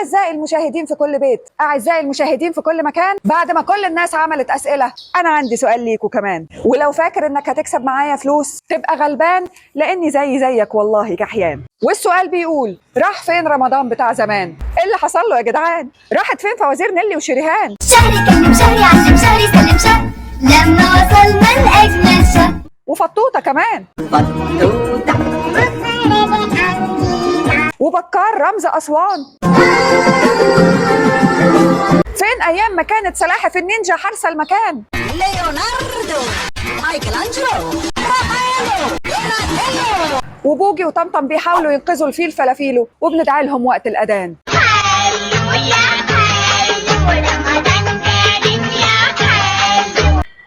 أعزائي المشاهدين في كل بيت، أعزائي المشاهدين في كل مكان، بعد ما كل الناس عملت أسئلة أنا عندي سؤال ليكوا كمان. ولو فاكر إنك هتكسب معايا فلوس تبقى غلبان، لأني زيك والله كحيان. والسؤال بيقول راح فين رمضان بتاع زمان؟ إيه اللي حصل له يا جدعان؟ راحت فين فوازير نيلي وشريهان؟ شهري كلم شهري علم شهري سلم شهر لما وصلنا لأجمل شهر وفطوطة كمان، فطوطة وبكار رمز أسوان. فين أيام ما كانت سلاحف النينجا حارسة المكان؟ ليوناردو مايكل أنجلو رافايلو دوناتيلو وبوجي وطمطم بيحاولوا ينقذوا الفيل فلافيلو وبندعي لهم وقت الأذان.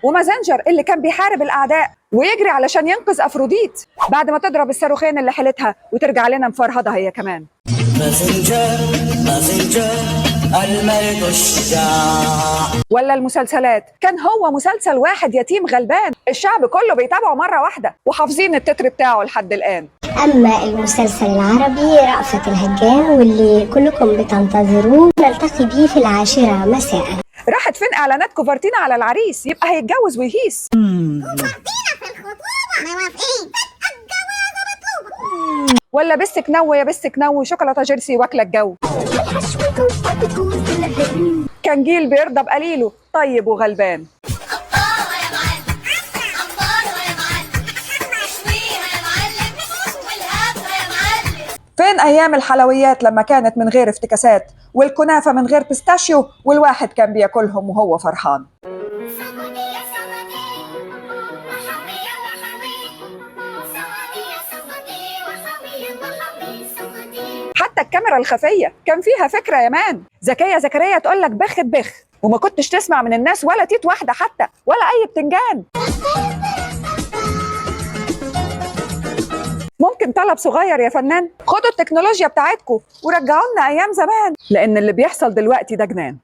ومازنجر اللي كان بيحارب الأعداء ويجري علشان ينقذ أفروديت بعد ما تضرب الصاروخين اللي حيلتها وترجع لنا مفرهدة هي كمان. مازنجر الملك الشجاع. ولا المسلسلات، كان هو مسلسل واحد يتيم غلبان الشعب كله بيتابعه مرة واحدة وحافظين التتر بتاعه لحد الآن. أما المسلسل العربي رأفت الهجان واللي كلكم بتنتظروه نلتقي بيه في 10 مساء. راحت فين إعلانات كوفرتينا على العريس يبقى هيتجوز ويهيس؟ ولا بسك نوي يا بسك نوي شوكولاتة جيرسي واكلة الجو. كان جيل بيرضى بقليله طيب وغلبان. فين أيام الحلويات لما كانت من غير افتكاسات والكنافة من غير بيستاشيو والواحد كان بياكلهم وهو فرحان. حتى الكاميرا الخفية كان فيها فكرة يا مان. زكية زكريا تقول لك بخ بخ وما كنتش تسمع من الناس ولا تيت واحدة حتى ولا أي بتنجان. ممكن طلب صغير يا فنان؟ خدوا التكنولوجيا بتاعتكم ورجعوا لنا أيام زمان، لأن اللي بيحصل دلوقتي ده جنان.